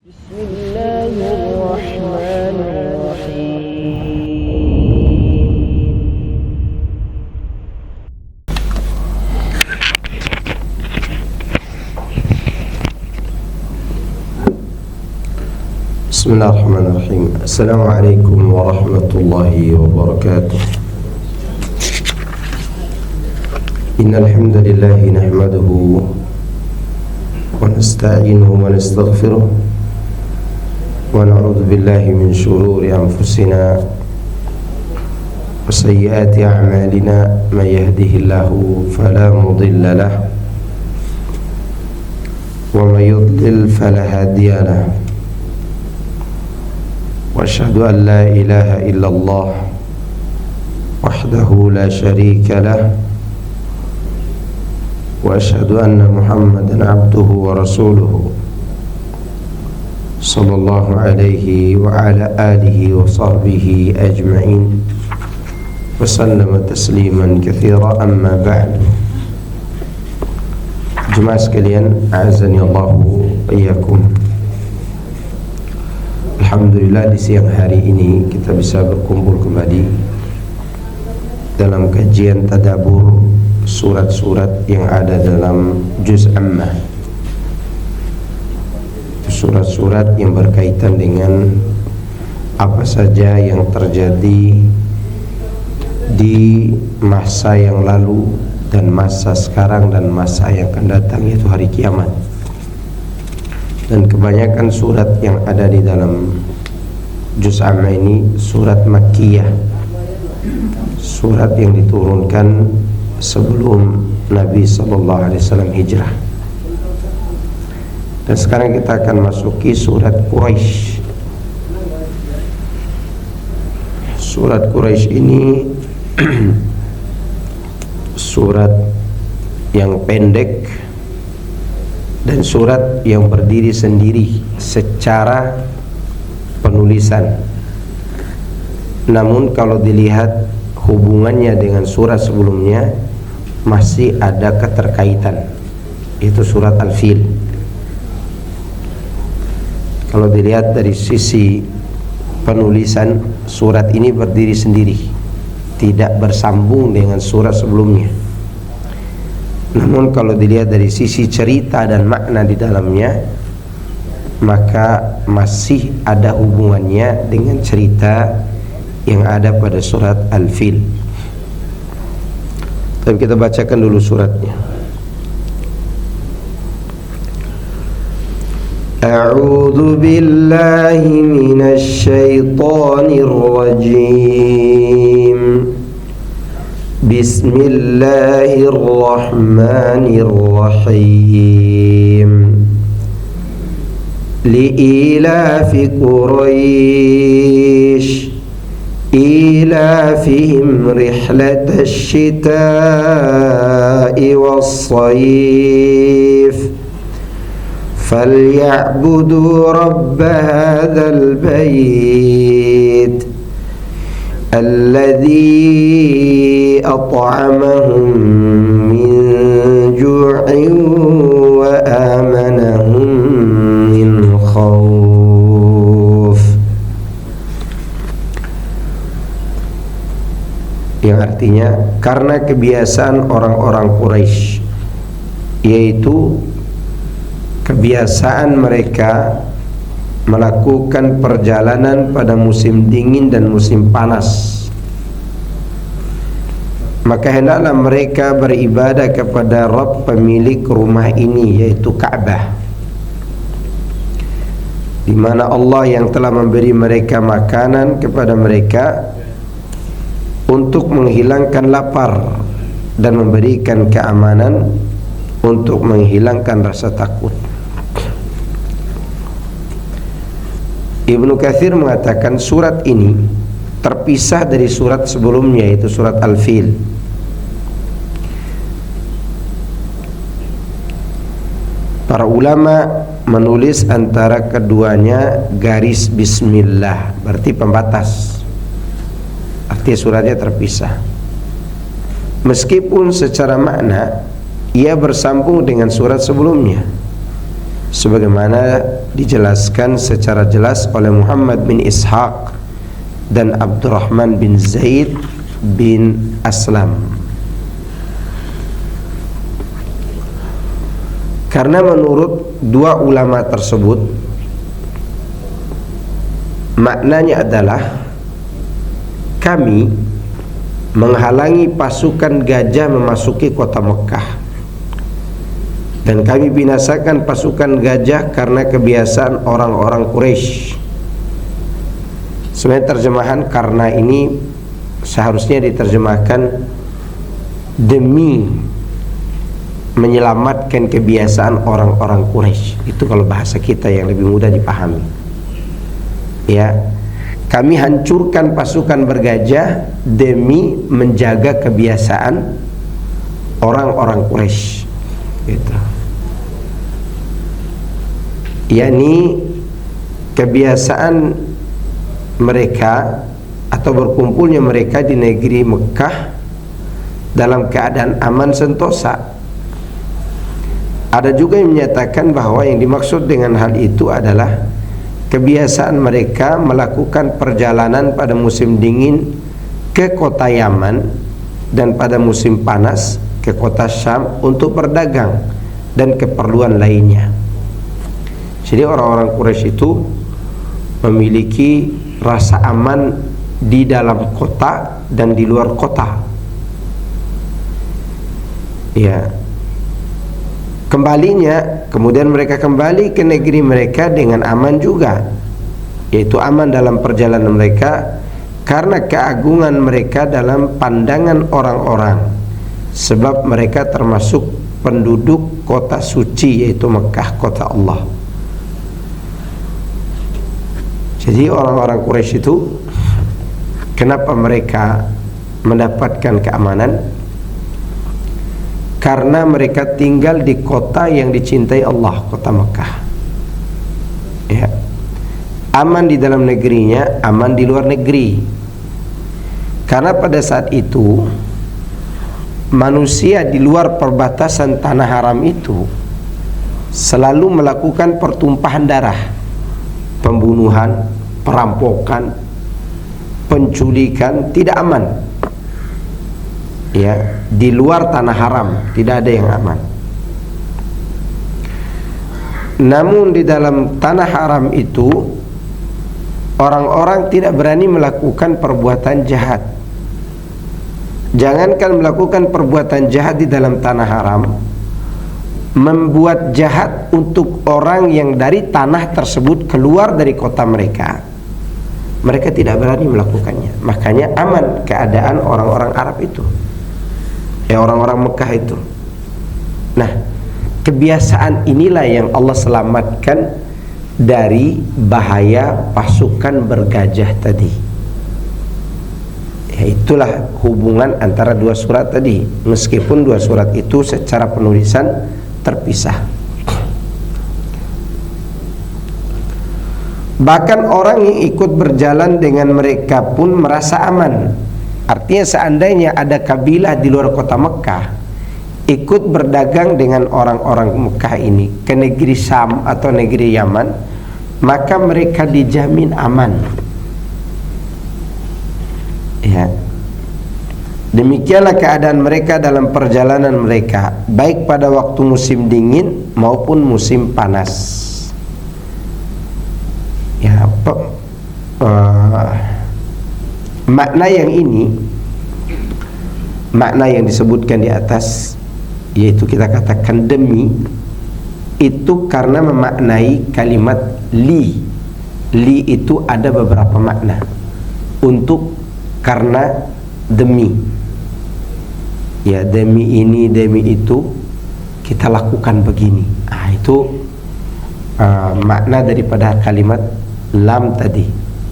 بسم الله الرحمن الرحيم بسم الله الرحمن الرحيم. السلام عليكم ورحمة الله وبركاته. إن الحمد لله نحمده ونستعينه ونستغفره ونعوذ بالله من شرور أنفسنا وسيئات أعمالنا. من يهده الله فلا مضل له ومن يضلل فلا هادي له. وأشهد أن لا إله إلا الله وحده لا شريك له. وأشهد أن محمدا عبده ورسوله صلى الله عليه وعلى آله وصحبه أجمعين وسلم تسليما كثيرا. أما بعد. Jemaah sekalian, a'azzani Allahu wa iyyakum. Alhamdulillah, di siang hari ini kita bisa berkumpul kembali dalam kajian tadabbur surat-surat yang ada dalam juz Ammah. Surat-surat yang berkaitan dengan apa saja yang terjadi di masa yang lalu dan masa sekarang dan masa yang akan datang, yaitu hari kiamat. Dan kebanyakan surat yang ada di dalam juz Ammah ini surat Makkiyah, surat yang diturunkan sebelum Nabi SAW hijrah. Dan sekarang kita akan masuki surat Quraisy. Surat Quraisy ini surat yang pendek dan surat yang berdiri sendiri secara penulisan. Namun kalau dilihat hubungannya dengan surat sebelumnya masih ada keterkaitan, itu surat Al-Fil. Kalau dilihat dari sisi penulisan, surat ini berdiri sendiri, tidak bersambung dengan surat sebelumnya. Namun kalau dilihat dari sisi cerita dan makna di dalamnya, maka masih ada hubungannya dengan cerita yang ada pada surat Al-Fil. Tapi kita bacakan dulu suratnya. A'udzu billahi minasy syaithanir rajim. Bismillahirrahmanirrahim. Li'ilafi Quraisy إيلافهم رحلة الشتاء والصيف فليعبدوا رب هذا البيت الذي أطعمهم من جوع وآمنهم من خوف. Yang artinya, karena kebiasaan orang-orang Quraisy, yaitu kebiasaan mereka melakukan perjalanan pada musim dingin dan musim panas, maka hendaklah mereka beribadah kepada Rabb pemilik rumah ini, yaitu Ka'bah, di mana Allah yang telah memberi mereka makanan kepada mereka untuk menghilangkan lapar dan memberikan keamanan untuk menghilangkan rasa takut. Ibnu Katsir mengatakan surat ini terpisah dari surat sebelumnya, yaitu surat Al-Fil. Para ulama menulis antara keduanya garis bismillah, berarti pembatas. Artinya suratnya terpisah. Meskipun secara makna ia bersambung dengan surat sebelumnya, sebagaimana dijelaskan secara jelas oleh Muhammad bin Ishaq dan Abdurrahman bin Zaid bin Aslam. Karena menurut dua ulama tersebut, maknanya adalah kami menghalangi pasukan gajah memasuki kota Mekah, dan kami binasakan pasukan gajah karena kebiasaan orang-orang Quraisy. Sebenarnya terjemahan karena ini seharusnya diterjemahkan demi menyelamatkan kebiasaan orang-orang Quraisy. Itu kalau bahasa kita yang lebih mudah dipahami. Ya, kami hancurkan pasukan bergajah demi menjaga kebiasaan orang-orang Quraisy. Gitu. Yakni kebiasaan mereka atau berkumpulnya mereka di negeri Mekah dalam keadaan aman sentosa. Ada juga yang menyatakan bahwa yang dimaksud dengan hal itu adalah kebiasaan mereka melakukan perjalanan pada musim dingin ke kota Yaman dan pada musim panas ke kota Syam untuk berdagang dan keperluan lainnya. Jadi orang-orang Quraisy itu memiliki rasa aman di dalam kota dan di luar kota. Ya. Kembalinya, kemudian mereka kembali ke negeri mereka dengan aman juga, yaitu aman dalam perjalanan mereka karena keagungan mereka dalam pandangan orang-orang, sebab mereka termasuk penduduk kota suci, yaitu Mekah, kota Allah. Jadi orang-orang Quraisy itu kenapa mereka mendapatkan keamanan? Karena mereka tinggal di kota yang dicintai Allah, kota Mekah. Ya. Aman di dalam negerinya, aman di luar negeri. Karena pada saat itu manusia di luar perbatasan tanah haram itu selalu melakukan pertumpahan darah, pembunuhan, perampokan, penculikan, tidak aman. Ya, di luar tanah haram tidak ada yang aman. Namun di dalam tanah haram itu orang-orang tidak berani melakukan perbuatan jahat. Jangankan melakukan perbuatan jahat di dalam tanah haram, membuat jahat untuk orang yang dari tanah tersebut keluar dari kota mereka, mereka tidak berani melakukannya. Makanya aman keadaan orang-orang Arab itu, ya, orang-orang Mekah itu. Nah, kebiasaan inilah yang Allah selamatkan dari bahaya pasukan bergajah tadi. Ya, itulah hubungan antara dua surat tadi, meskipun dua surat itu secara penulisan terpisah. Bahkan orang yang ikut berjalan dengan mereka pun merasa aman. Artinya seandainya ada kabilah di luar kota Mekah ikut berdagang dengan orang-orang Mekah ini ke negeri Syam atau negeri Yaman, maka mereka dijamin aman. Ya. Demikianlah keadaan mereka dalam perjalanan mereka, baik pada waktu musim dingin maupun musim panas. Ya, makna yang ini, makna yang disebutkan di atas, yaitu kita katakan demi, itu karena memaknai kalimat li. Li itu ada beberapa makna. Untuk, karena, demi. Ya, demi ini, demi itu, kita lakukan begini. Itu makna daripada kalimat lam tadi.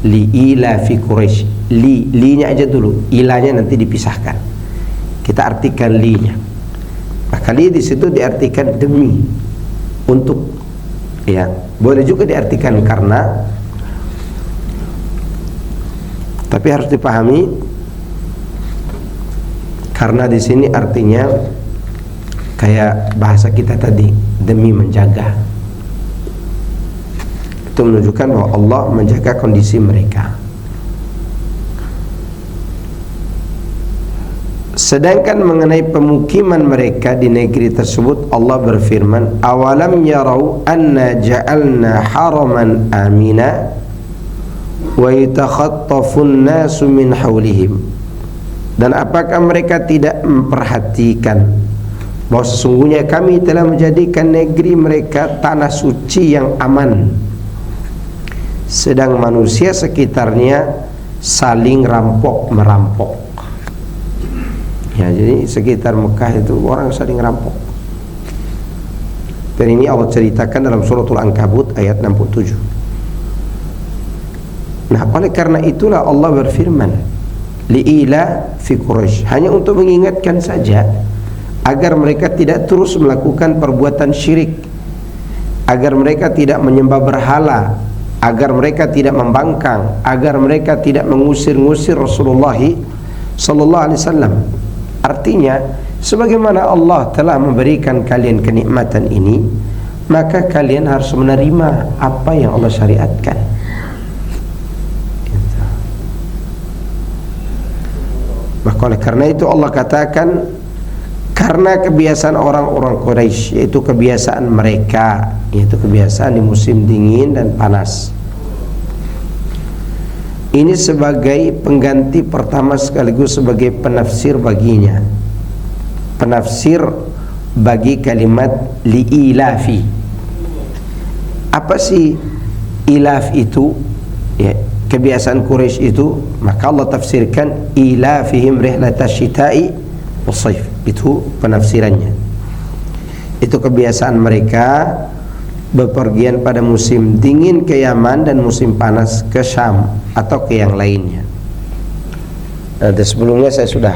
Li ila fi Quraisy. Li-nya aja dulu, ilanya nanti dipisahkan. Kita artikan li-nya. Maka li di situ diartikan demi, untuk. Ya, boleh juga diartikan karena. Tapi harus dipahami, karena di sini artinya kayak bahasa kita tadi, demi menjaga. Itu menunjukkan bahwa Allah menjaga kondisi mereka. Sedangkan mengenai pemukiman mereka di negeri tersebut, Allah berfirman, awalam yarau anna ja'alna haraman amina wa yatakhattafun nasu min hawlihim. Dan apakah mereka tidak memperhatikan bahwa sesungguhnya kami telah menjadikan negeri mereka tanah suci yang aman, sedang manusia sekitarnya saling rampok-merampok. Ya, jadi sekitar Mekah itu orang saling rampok. Dan ini Allah ceritakan dalam suratul Ankabut ayat 67. Nah, oleh karena itulah Allah berfirman, li'ila fi Quraisy, hanya untuk mengingatkan saja agar mereka tidak terus melakukan perbuatan syirik, agar mereka tidak menyembah berhala, agar mereka tidak membangkang, agar mereka tidak mengusir-ngusir Rasulullah sallallahu alaihi wasallam. Artinya, sebagaimana Allah telah memberikan kalian kenikmatan ini, maka kalian harus menerima apa yang Allah syariatkan. Maka oleh karena itu Allah katakan, karena kebiasaan orang-orang Quraisy, yaitu kebiasaan mereka, yaitu kebiasaan di musim dingin dan panas. Ini sebagai pengganti pertama sekaligus sebagai penafsir baginya. Penafsir bagi kalimat li'ilafi. Apa sih ilaf itu? Ya, kebiasaan Quraisy itu, maka Allah tafsirkan ilafihim rihlatash syita'i was-shaif. Itu penafsirannya. Itu kebiasaan mereka bepergian pada musim dingin ke Yaman dan musim panas ke Syam atau ke yang lainnya. Nah, sebelumnya saya sudah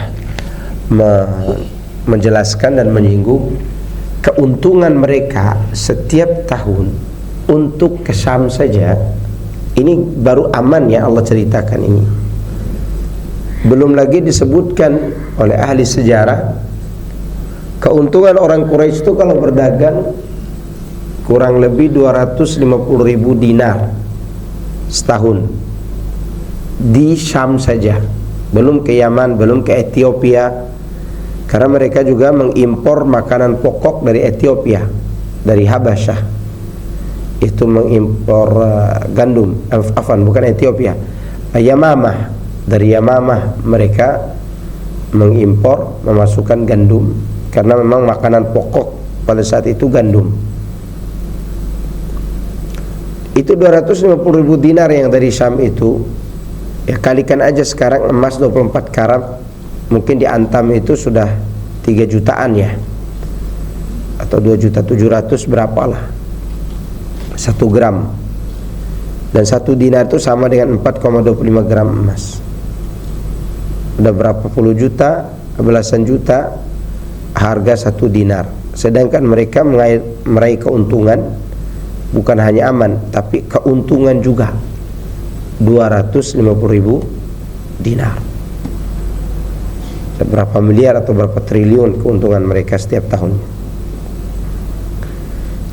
menjelaskan dan menyinggung keuntungan mereka setiap tahun untuk ke Syam saja. Ini baru aman ya Allah ceritakan ini. Belum lagi disebutkan oleh ahli sejarah keuntungan orang Quraisy itu kalau berdagang kurang lebih 250.000 dinar setahun di Syam saja, belum ke Yaman, belum ke Ethiopia, karena mereka juga mengimpor makanan pokok dari Ethiopia, dari Habasyah. Itu mengimpor gandum, bukan Ethiopia, Yamamah. Dari Yamamah mereka mengimpor, memasukkan gandum, karena memang makanan pokok pada saat itu gandum. Itu 250.000 dinar yang dari Syam itu, ya kalikan aja sekarang emas 24 karat, mungkin di Antam itu sudah 3 jutaan ya, atau 2.700.000 berapalah 1 gram. Dan 1 dinar itu sama dengan 4,25 gram emas. Udah berapa puluh juta, belasan juta harga 1 dinar. Sedangkan mereka meraih keuntungan bukan hanya aman, tapi keuntungan juga 250.000 dinar. Berapa miliar atau berapa triliun keuntungan mereka setiap tahunnya.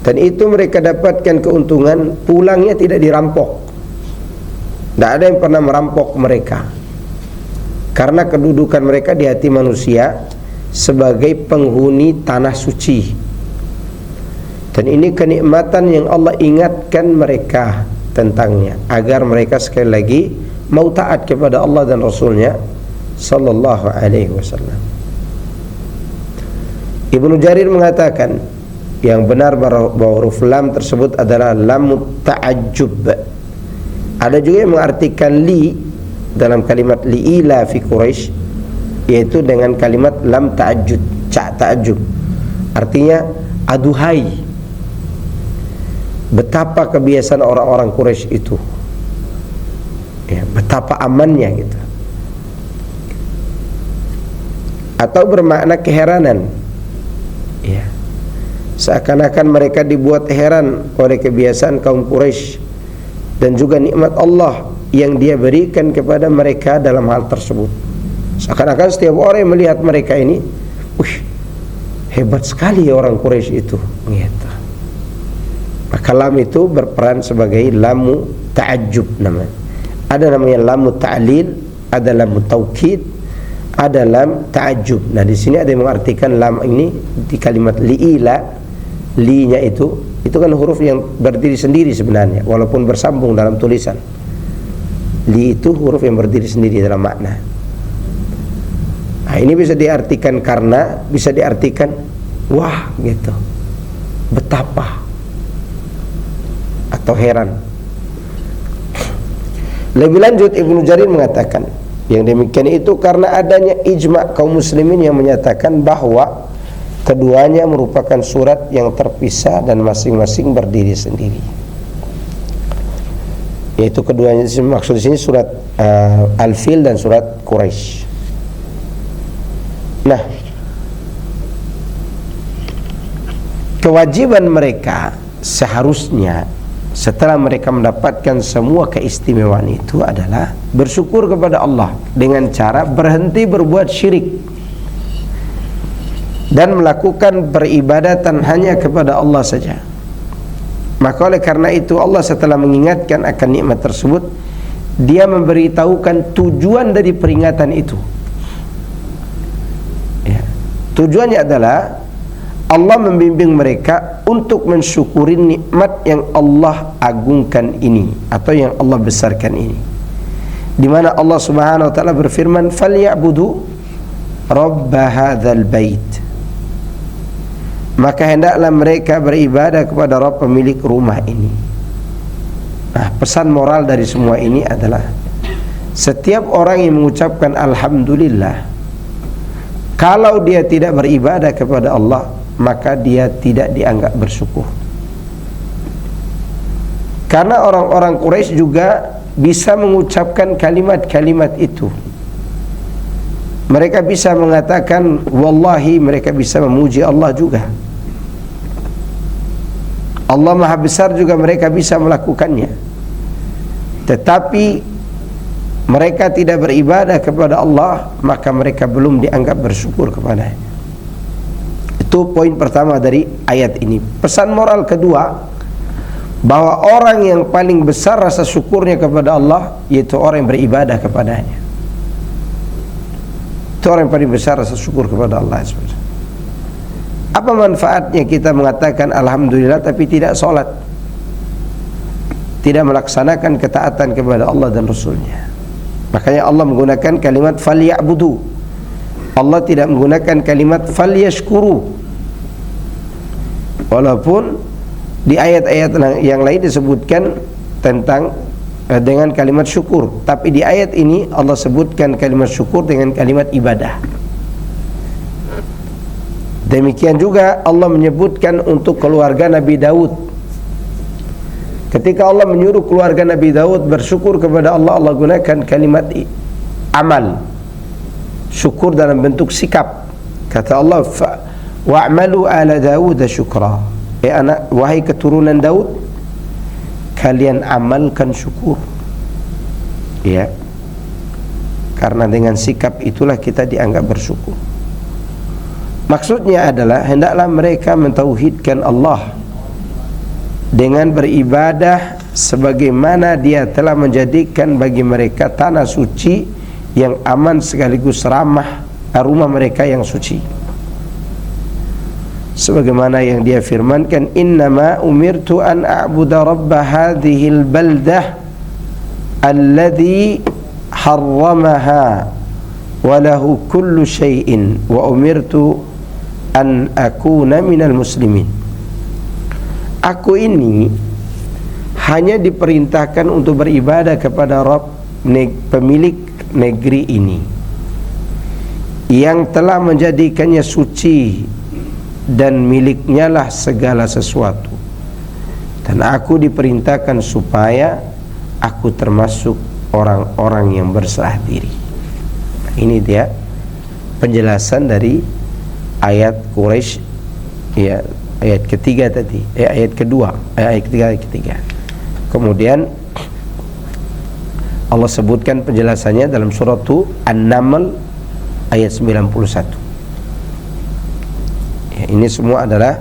Dan itu mereka dapatkan keuntungan, pulangnya tidak dirampok. Tidak ada yang pernah merampok mereka, karena kedudukan mereka di hati manusia sebagai penghuni tanah suci. Dan ini kenikmatan yang Allah ingatkan mereka tentangnya, agar mereka sekali lagi mau taat kepada Allah dan Rasulnya sallallahu alaihi wasallam. Ibnu Jarir mengatakan yang benar bahwa huruf lam tersebut adalah lam ta'ajjub. Ada juga yang mengartikan li dalam kalimat li'ila fi Quraisy, yaitu dengan kalimat lam ta'ajjub. Artinya aduhai, betapa kebiasaan orang-orang Quraisy itu, ya, betapa amannya gitu. Atau bermakna keheranan, ya, seakan-akan mereka dibuat heran oleh kebiasaan kaum Quraisy dan juga nikmat Allah yang Dia berikan kepada mereka dalam hal tersebut. Seakan-akan setiap orang yang melihat mereka ini, hebat sekali ya orang Quraisy itu, gitu. Maka lam itu berperan sebagai lamu ta'ajjub namanya. Ada namanya lamu ta'lil, ada lamu taukid, ada lam ta'ajjub. Nah, di sini ada yang mengartikan lam ini di kalimat li'ila, li-nya itu kan huruf yang berdiri sendiri sebenarnya walaupun bersambung dalam tulisan. Li itu huruf yang berdiri sendiri dalam makna. Nah, ini bisa diartikan karena, bisa diartikan wah gitu, betapa, atau heran. Lebih lanjut Ibnu Jarir mengatakan yang demikian itu karena adanya ijma' kaum muslimin yang menyatakan bahwa keduanya merupakan surat yang terpisah dan masing-masing berdiri sendiri. Yaitu keduanya maksud di sini surat Al-Fil dan surat Quraisy. Nah, kewajiban mereka seharusnya setelah mereka mendapatkan semua keistimewaan itu adalah bersyukur kepada Allah dengan cara berhenti berbuat syirik dan melakukan peribadatan hanya kepada Allah saja. Maka oleh karena itu Allah setelah mengingatkan akan nikmat tersebut, Dia memberitahukan tujuan dari peringatan itu. Ya. Tujuannya adalah Allah membimbing mereka untuk mensyukuri nikmat yang Allah agungkan ini atau yang Allah besarkan ini. Di mana Allah Subhanahu wa taala berfirman, "Falyabudu rabb hadzal bait." Maka hendaklah mereka beribadah kepada Rabb pemilik rumah ini. Nah, pesan moral dari semua ini adalah setiap orang yang mengucapkan alhamdulillah, kalau dia tidak beribadah kepada Allah, maka dia tidak dianggap bersyukur. Karena orang-orang Quraisy juga bisa mengucapkan kalimat-kalimat itu. Mereka bisa mengatakan wallahi, mereka bisa memuji Allah juga. Allah Maha Besar juga mereka bisa melakukannya. Tetapi mereka tidak beribadah kepada Allah, maka mereka belum dianggap bersyukur kepadanya. Itu poin pertama dari ayat ini. Pesan moral kedua, bahwa orang yang paling besar rasa syukurnya kepada Allah yaitu orang yang beribadah kepadanya. Itu orang yang paling besar rasa syukur kepada Allah. Apa manfaatnya kita mengatakan alhamdulillah tapi tidak sholat, tidak melaksanakan ketaatan kepada Allah dan Rasulnya? Makanya Allah menggunakan kalimat falyabudu. Allah tidak menggunakan kalimat falyashkuru. Walaupun di ayat-ayat yang lain disebutkan tentang dengan kalimat syukur, tapi di ayat ini Allah sebutkan kalimat syukur dengan kalimat ibadah. Demikian juga Allah menyebutkan untuk keluarga Nabi Daud. Ketika Allah menyuruh keluarga Nabi Daud bersyukur kepada Allah, Allah gunakan kalimat amal, syukur dalam bentuk sikap. Kata Allah, wa'malu ala Daud syukra. Wahai keturunan Daud, kalian amalkan syukur. Ya. Karena dengan sikap itulah kita dianggap bersyukur. Maksudnya adalah hendaklah mereka mentauhidkan Allah dengan beribadah sebagaimana Dia telah menjadikan bagi mereka tanah suci yang aman sekaligus ramah, rumah mereka yang suci. Sebagaimana yang Dia firmankan, innama umirtu an a'budu rabba hadhil baldah alladhi harramaha wa lahu kullu syai'in wa umirtu an akuna minal muslimin. Aku ini hanya diperintahkan untuk beribadah kepada Rabb pemilik negeri ini yang telah menjadikannya suci dan miliknya lah segala sesuatu, dan aku diperintahkan supaya aku termasuk orang-orang yang berserah diri. Ini dia penjelasan dari ayat Quraisy, ya, ayat ketiga tadi, ayat kedua, ayat ketiga. Kemudian Allah sebutkan penjelasannya dalam surah An-Naml ayat 91. Ya, ini semua adalah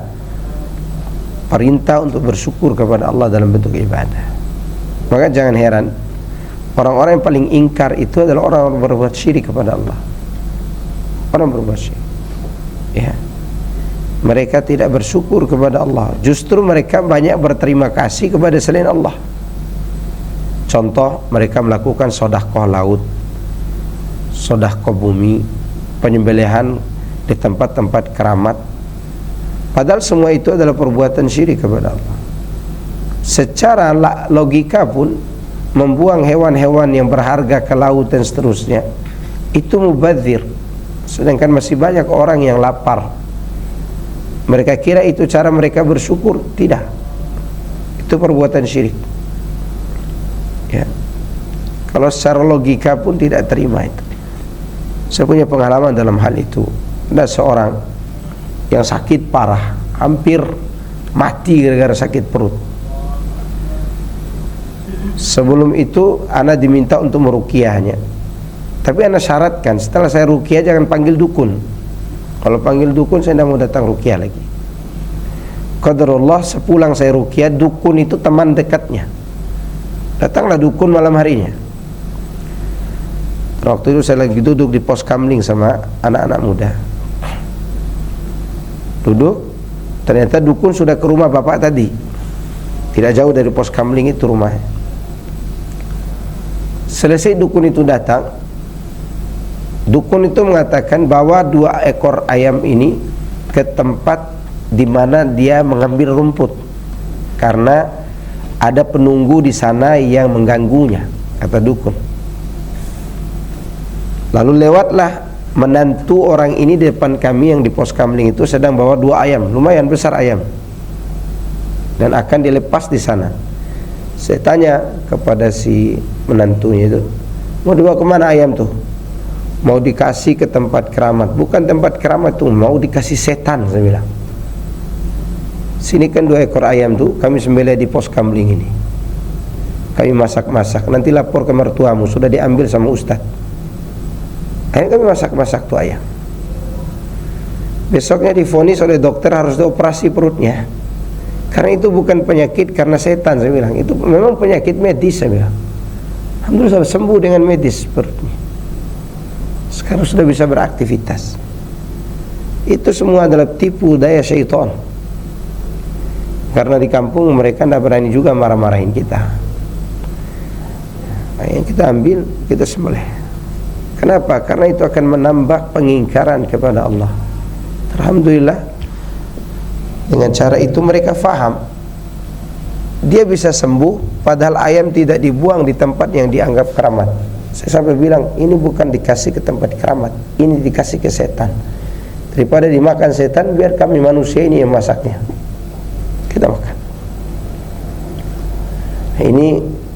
perintah untuk bersyukur kepada Allah dalam bentuk ibadah. Maka jangan heran orang-orang yang paling ingkar itu adalah orang-orang berbuat syirik kepada Allah. Orang berbuat syirik, ya, mereka tidak bersyukur kepada Allah. Justru mereka banyak berterima kasih kepada selain Allah. Contoh, mereka melakukan sedekah laut, sedekah bumi, penyembelihan di tempat-tempat keramat. Padahal semua itu adalah perbuatan syirik kepada Allah. Secara logika pun, membuang hewan-hewan yang berharga ke laut dan seterusnya itu mubadzir. Sedangkan masih banyak orang yang lapar. Mereka kira itu cara mereka bersyukur. Tidak, itu perbuatan syirik, ya. Kalau secara logika pun tidak terima itu. Saya punya pengalaman dalam hal itu. Ada seorang yang sakit parah, hampir mati gara-gara sakit perut. Sebelum itu ana diminta untuk meruqyahnya, tapi ana syaratkan setelah saya ruqyah jangan panggil dukun. Kalau panggil dukun saya tidak mau datang ruqyah lagi. Qadarullah, sepulang saya ruqyah, dukun itu teman dekatnya. Datanglah dukun malam harinya. Waktu itu saya lagi duduk di pos kamling sama anak-anak muda. Duduk, ternyata dukun sudah ke rumah bapak tadi. Tidak jauh dari pos kamling itu rumahnya. Selesai dukun itu datang, dukun itu mengatakan bawa 2 ekor ayam ini ke tempat di mana dia mengambil rumput, karena ada penunggu di sana yang mengganggunya, kata dukun. Lalu lewatlah menantu orang ini di depan kami yang di pos kamling itu sedang bawa 2 ayam, lumayan besar ayam, dan akan dilepas di sana. Saya tanya kepada si menantunya itu, mau dibawa kemana ayam tuh? Mau dikasih ke tempat keramat. Bukan tempat keramat tuh, mau dikasih setan, saya bilang. Sini kan 2 ekor ayam tuh kami sembelih di pos kamling ini, kami masak-masak, nanti lapor ke mertuamu, sudah diambil sama ustadz. Akhirnya kami masak-masak tuh ayam. Besoknya divonis oleh dokter harus dioperasi perutnya, karena itu bukan penyakit karena setan, saya bilang. Itu memang penyakit medis, saya bilang. Alhamdulillah sembuh dengan medis perutnya. Sekarang sudah bisa beraktivitas. Itu semua adalah tipu daya syaitan. Karena di kampung mereka tidak berani juga marah-marahin kita. Yang kita ambil, kita sembelih. Kenapa? Karena itu akan menambah pengingkaran kepada Allah. Alhamdulillah, dengan cara itu mereka faham. Dia bisa sembuh, padahal ayam tidak dibuang di tempat yang dianggap keramat. Saya sampai bilang, ini bukan dikasih ke tempat keramat, ini dikasih ke setan. Daripada dimakan setan, biar kami manusia ini yang masaknya, kita makan. Nah, ini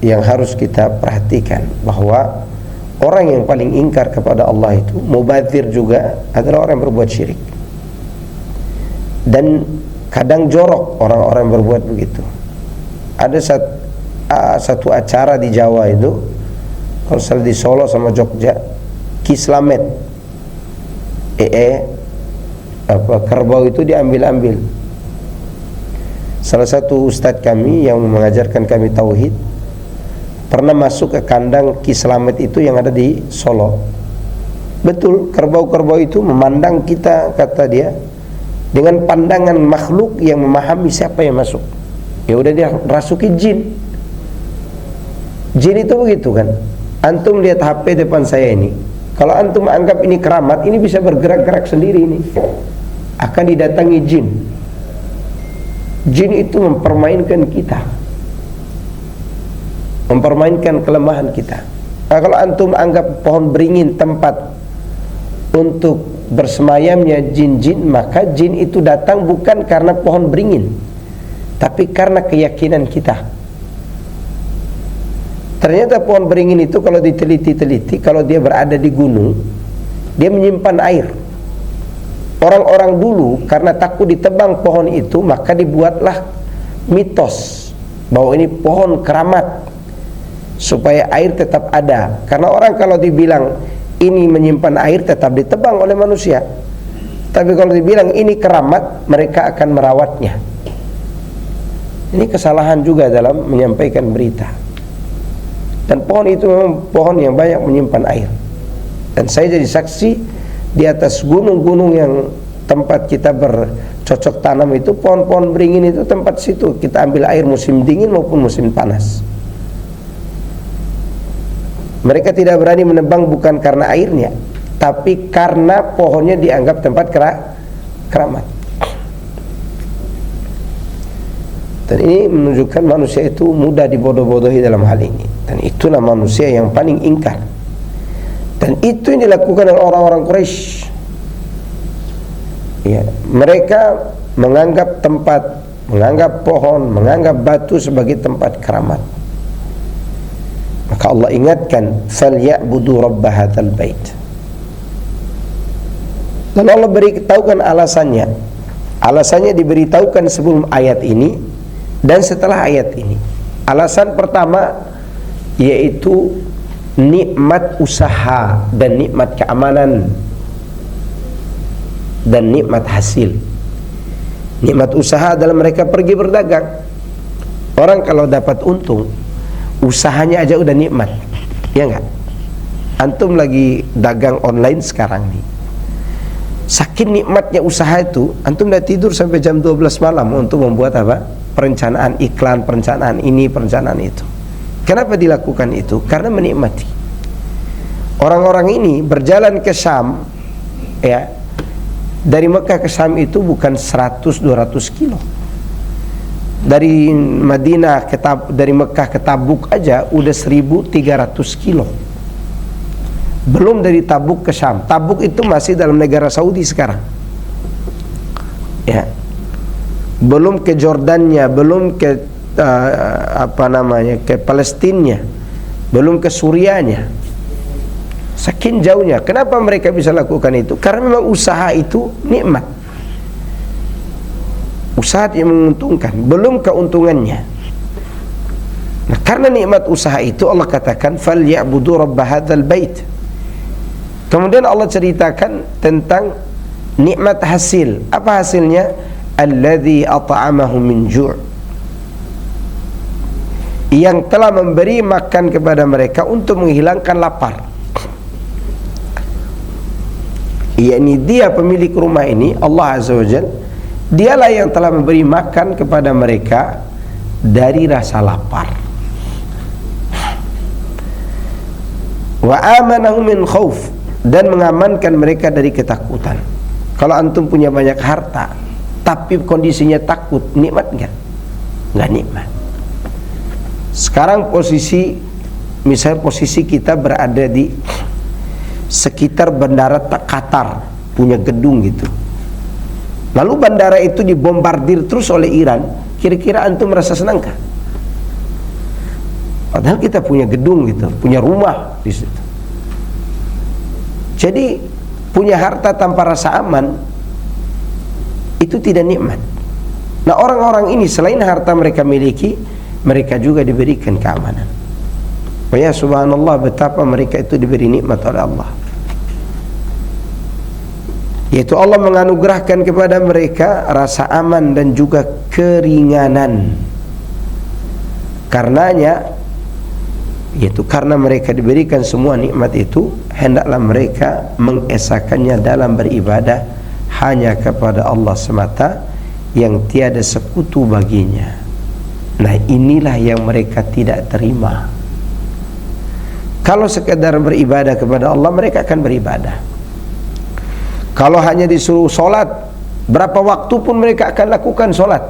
yang harus kita perhatikan, bahwa orang yang paling ingkar kepada Allah itu mubadzir juga adalah orang yang berbuat syirik. Dan kadang jorok orang-orang yang berbuat begitu. Ada satu acara di Jawa itu, kalau salah di Solo sama Jogja, Kislamet, kerbau itu diambil-ambil. Salah satu ustadz kami yang mengajarkan kami tauhid pernah masuk ke kandang Kislamet itu yang ada di Solo. Betul, kerbau-kerbau itu memandang kita, kata dia, dengan pandangan makhluk yang memahami siapa yang masuk. Ya udah, dia rasuki jin. Jin itu begitu kan. Antum lihat HP depan saya ini, kalau antum anggap ini keramat, ini bisa bergerak-gerak sendiri ini. Akan didatangi jin. Jin itu mempermainkan kita, mempermainkan kelemahan kita. Nah, kalau antum anggap pohon beringin tempat untuk bersemayamnya jin-jin, maka jin itu datang bukan karena pohon beringin, tapi karena keyakinan kita. Ternyata pohon beringin itu kalau diteliti-teliti, kalau dia berada di gunung, dia menyimpan air. Orang-orang dulu karena takut ditebang pohon itu, maka dibuatlah mitos bahwa ini pohon keramat, supaya air tetap ada. Karena orang kalau dibilang ini menyimpan air, tetap ditebang oleh manusia. Tapi kalau dibilang ini keramat, mereka akan merawatnya. Ini kesalahan juga dalam menyampaikan berita. Dan pohon itu memang pohon yang banyak menyimpan air. Dan saya jadi saksi di atas gunung-gunung yang tempat kita bercocok tanam itu, pohon-pohon beringin itu tempat situ kita ambil air musim dingin maupun musim panas. Mereka tidak berani menebang bukan karena airnya, tapi karena pohonnya dianggap tempat keramat. Dan ini menunjukkan manusia itu mudah dibodoh-bodohi dalam hal ini. Dan itulah manusia yang paling ingkar. Dan itu yang dilakukan oleh orang-orang Quraisy. Ya, mereka menganggap tempat, menganggap pohon, menganggap batu sebagai tempat keramat. Maka Allah ingatkan, "Falyabudu rabb hadzal bait." Dan Allah beritahukan alasannya. Alasannya diberitahukan sebelum ayat ini dan setelah ayat ini. Alasan pertama yaitu nikmat usaha dan nikmat keamanan dan nikmat hasil. Nikmat usaha adalah mereka pergi berdagang. Orang kalau dapat untung, usahanya aja udah nikmat, ya enggak? Antum lagi dagang online sekarang nih, saking nikmatnya usaha itu, antum udah tidur sampai jam 12 malam untuk membuat apa? Perencanaan iklan, perencanaan ini, perencanaan itu. Kenapa dilakukan itu? Karena menikmati. Orang-orang ini berjalan ke Syam, ya, dari Mekah ke Syam itu bukan 100-200 kilo. Dari Madinah dari Mekah ke Tabuk aja udah 1.300 kilo. Belum dari Tabuk ke Syam. Tabuk itu masih dalam negara Saudi sekarang. Ya. Belum ke Jordannya, belum ke ke Palestinnya, belum ke Surianya. Saking jauhnya. Kenapa mereka bisa lakukan itu? Karena memang usaha itu nikmat. Usaha yang menguntungkan, belum keuntungannya. Nah, karena nikmat usaha itu Allah katakan falyabudu rabb hadzal bait. Kemudian Allah ceritakan tentang nikmat hasil. Apa hasilnya? Alladzi at'amahum min ju'. Yang telah memberi makan kepada mereka untuk menghilangkan lapar. Yakni dia pemilik rumah ini, Allah Azza wa Jalla, dialah yang telah memberi makan kepada mereka dari rasa lapar. Wa amanahum min khauf, dan mengamankan mereka dari ketakutan. Kalau antum punya banyak harta tapi kondisinya takut, nikmat enggak? Enggak nikmat. Sekarang misalnya posisi kita berada di sekitar bandara Qatar, punya gedung gitu. Lalu bandara itu dibombardir terus oleh Iran, kira-kira antum merasa senang kah? Padahal kita punya gedung gitu, punya rumah di situ. Jadi punya harta tanpa rasa aman itu tidak nikmat. Nah, orang-orang ini selain harta mereka miliki, mereka juga diberikan keamanan. Ya subhanallah, betapa mereka itu diberi nikmat oleh Allah. Yaitu Allah menganugerahkan kepada mereka rasa aman dan juga keringanan. Karenanya, yaitu karena mereka diberikan semua nikmat itu, hendaklah mereka mengesakannya dalam beribadah hanya kepada Allah semata yang tiada sekutu baginya. Nah, inilah yang mereka tidak terima. Kalau sekedar beribadah kepada Allah, mereka akan beribadah. Kalau hanya disuruh sholat, berapa waktu pun mereka akan lakukan sholat,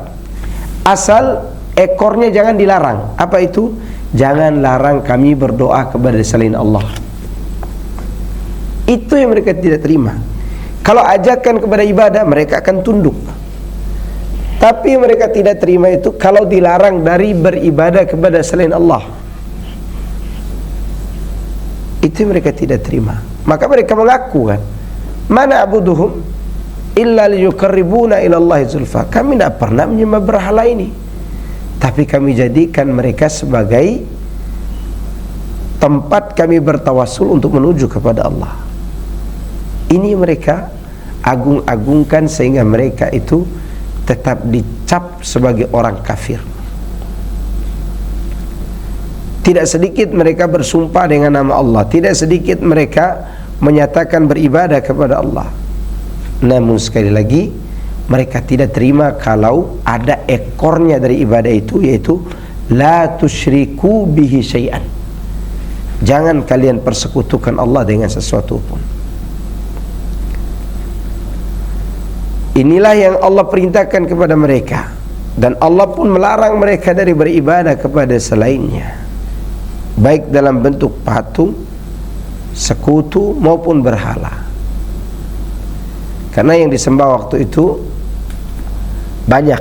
asal ekornya jangan dilarang. Apa itu? Jangan larang kami berdoa kepada selain Allah. Itu yang mereka tidak terima. Kalau ajakan kepada ibadah, mereka akan tunduk. Tapi mereka tidak terima itu kalau dilarang dari beribadah kepada selain Allah. Itu mereka tidak terima. Maka mereka mengaku kan, mana abuduhum illa liyuqarribuna ila Allah zulfa. Kami tidak pernah menyembah berhala ini, tapi kami jadikan mereka sebagai tempat kami bertawassul untuk menuju kepada Allah. Ini mereka agung-agungkan sehingga mereka itu tetap dicap sebagai orang kafir. Tidak sedikit mereka bersumpah dengan nama Allah, tidak sedikit mereka menyatakan beribadah kepada Allah. Namun sekali lagi mereka tidak terima kalau ada ekornya dari ibadah itu, yaitu la tusyriku bihi syai'an. Jangan kalian persekutukan Allah dengan sesuatu pun. Inilah yang Allah perintahkan kepada mereka, dan Allah pun melarang mereka dari beribadah kepada selainnya, baik dalam bentuk patung, sekutu maupun berhala. Karena yang disembah waktu itu banyak,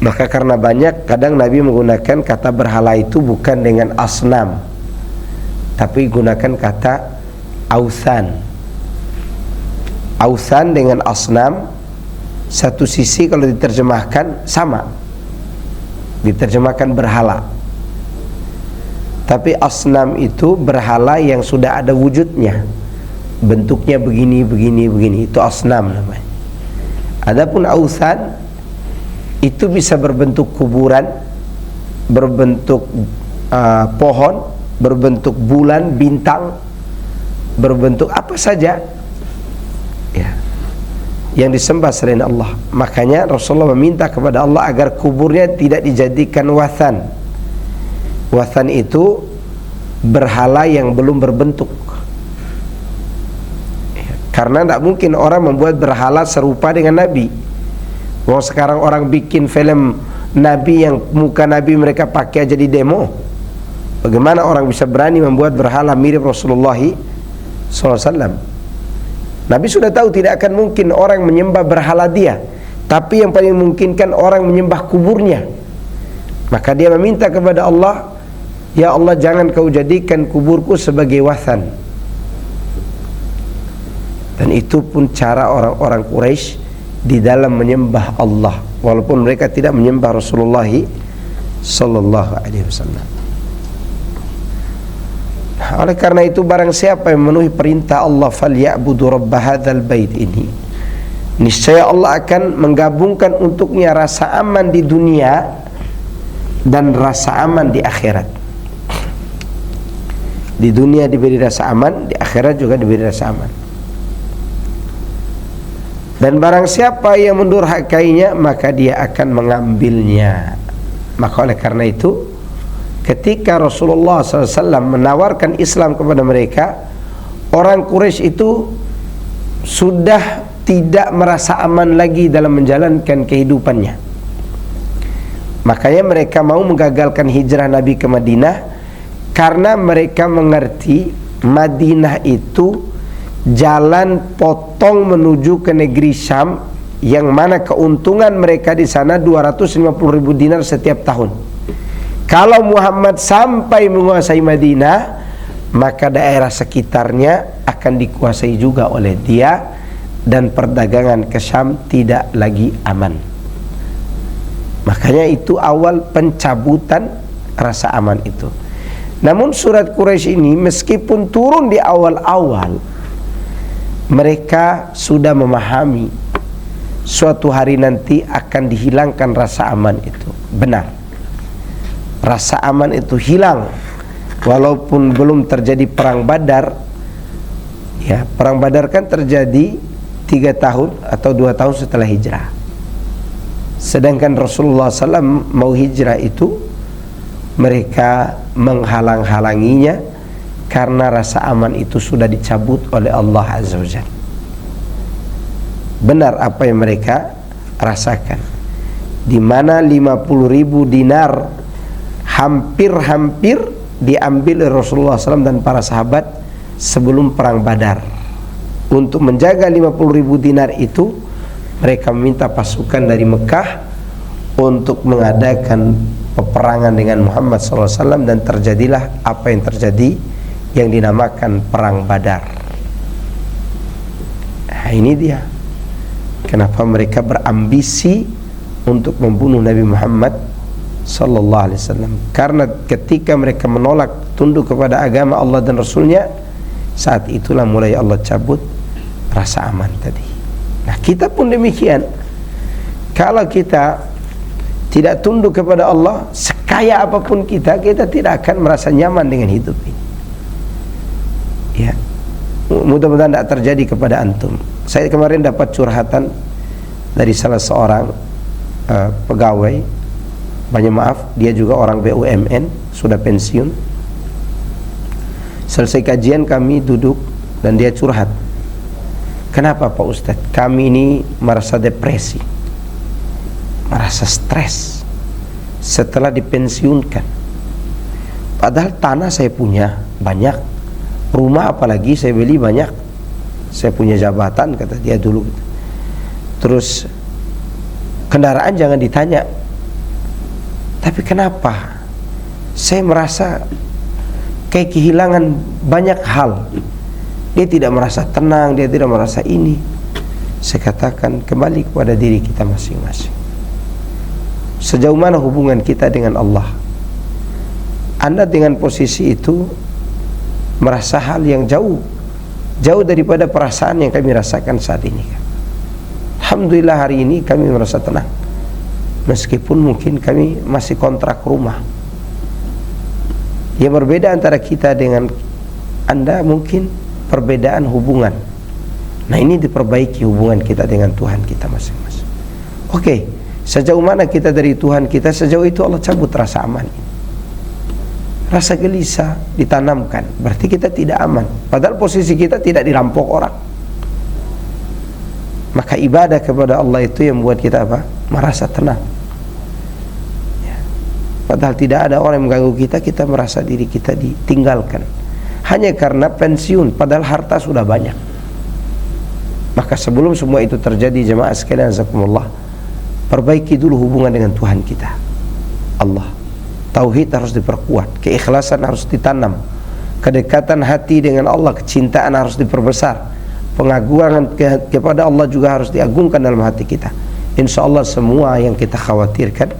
maka karena banyak, kadang Nabi menggunakan kata berhala itu bukan dengan asnam, tapi gunakan kata ausan. Ausan dengan asnam satu sisi kalau diterjemahkan sama, diterjemahkan berhala. Tapi asnam itu berhala yang sudah ada wujudnya, bentuknya begini, itu asnam namanya. Adapun ausan itu bisa berbentuk kuburan, berbentuk pohon, berbentuk bulan, bintang, berbentuk apa saja ya, yang disembah selain Allah. Makanya Rasulullah meminta kepada Allah agar kuburnya tidak dijadikan wathan. Wathan itu berhala yang belum berbentuk ya, karena tidak mungkin orang membuat berhala serupa dengan Nabi. Wong sekarang orang bikin film Nabi yang muka Nabi mereka pakai aja di demo. Bagaimana orang bisa berani membuat berhala mirip Rasulullah SAW? Nabi sudah tahu tidak akan mungkin orang menyembah berhala dia, tapi yang paling memungkinkan orang menyembah kuburnya. Maka dia meminta kepada Allah, ya Allah, jangan kau jadikan kuburku sebagai wathan. Dan itu pun cara orang-orang Quraisy di dalam menyembah Allah, walaupun mereka tidak menyembah Rasulullah sallallahu alaihi wasallam. Oleh karena itu, barang siapa yang memenuhi perintah Allah, falyabudu rabb hadzal bait ini, niscaya Allah akan menggabungkan untuknya rasa aman di dunia dan rasa aman di akhirat. Di dunia diberi rasa aman, di akhirat juga diberi rasa aman. Dan barang siapa yang mendurhakainya, maka dia akan mengambilnya. Maka oleh karena itu, ketika Rasulullah SAW menawarkan Islam kepada mereka, orang Quraisy itu sudah tidak merasa aman lagi dalam menjalankan kehidupannya. Makanya mereka mau menggagalkan hijrah Nabi ke Madinah, karena mereka mengerti Madinah itu jalan potong menuju ke negeri Syam, yang mana keuntungan mereka di sana 250.000 dinar setiap tahun. Kalau Muhammad sampai menguasai Madinah, maka daerah sekitarnya akan dikuasai juga oleh dia, dan perdagangan ke Syam tidak lagi aman. Makanya itu awal pencabutan rasa aman itu. Namun surat Quraisy ini meskipun turun di awal-awal, mereka sudah memahami suatu hari nanti akan dihilangkan rasa aman itu. Benar, rasa aman itu hilang walaupun belum terjadi perang Badar. Ya, perang Badar kan terjadi 3 tahun atau 2 tahun setelah hijrah. Sedangkan Rasulullah SAW mau hijrah itu, mereka menghalang-halanginya karena rasa aman itu sudah dicabut oleh Allah Azza wa Jalla. Benar apa yang mereka rasakan, di mana 50.000 dinar hampir-hampir diambil oleh Rasulullah SAW dan para sahabat sebelum perang Badar. Untuk menjaga 50.000 dinar itu, mereka meminta pasukan dari Mekah untuk mengadakan peperangan dengan Muhammad SAW, dan terjadilah apa yang terjadi, yang dinamakan perang Badar. Nah, ini dia kenapa mereka berambisi untuk membunuh Nabi Muhammad sallallahu alaihi wasallam. Karena ketika mereka menolak tunduk kepada agama Allah dan Rasulnya, saat itulah mulai Allah cabut rasa aman tadi. Nah, kita pun demikian. Kalau kita tidak tunduk kepada Allah, sekaya apapun kita tidak akan merasa nyaman dengan hidup ini. Ya, mudah-mudahan tidak terjadi kepada antum. Saya kemarin dapat curhatan dari salah seorang pegawai, banyak maaf, dia juga orang BUMN, sudah pensiun. Selesai kajian kami duduk dan dia curhat. Kenapa Pak Ustadz? Kami ini merasa depresi, merasa stres setelah dipensiunkan. Padahal tanah saya punya banyak, rumah apalagi saya beli banyak, saya punya jabatan, kata dia dulu. Terus kendaraan jangan ditanya. Tapi kenapa saya merasa kayak kehilangan banyak hal? Dia tidak merasa tenang, dia tidak merasa ini. Saya katakan, kembali kepada diri kita masing-masing. Sejauh mana hubungan kita dengan Allah? Anda dengan posisi itu merasa hal yang jauh daripada perasaan yang kami rasakan saat ini. Alhamdulillah hari ini kami merasa tenang, meskipun mungkin kami masih kontrak rumah. Yang berbeda antara kita dengan Anda mungkin perbedaan hubungan. Nah, ini diperbaiki hubungan kita dengan Tuhan kita masing-masing. Oke, sejauh mana kita dari Tuhan kita, sejauh itu Allah cabut rasa aman. Rasa gelisah ditanamkan, berarti kita tidak aman. Padahal posisi kita tidak dirampok orang. Maka ibadah kepada Allah itu yang membuat kita apa? Merasa tenang. Ya. Padahal tidak ada orang yang mengganggu kita, kita merasa diri kita ditinggalkan. Hanya karena pensiun, padahal harta sudah banyak. Maka sebelum semua itu terjadi, jemaah sekalian, jazakumullah, perbaiki dulu hubungan dengan Tuhan kita, Allah. Tauhid harus diperkuat, keikhlasan harus ditanam, kedekatan hati dengan Allah, kecintaan harus diperbesar, pengagungan kepada Allah juga harus diagungkan dalam hati kita. Insya Allah semua yang kita khawatirkan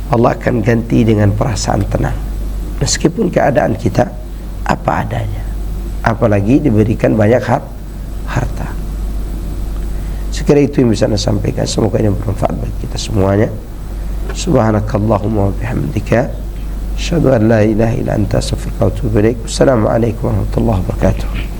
Allah akan ganti dengan perasaan tenang, meskipun keadaan kita apa adanya, apalagi diberikan banyak harta. Sekira itu yang bisa saya sampaikan. Semoga ini bermanfaat bagi kita semuanya. Subhanakallahumma wa bihamdika, asyhadu an la ilaha illa anta, astaghfiruka wa atubu ilaik. Wassalamualaikum warahmatullahi wabarakatuh.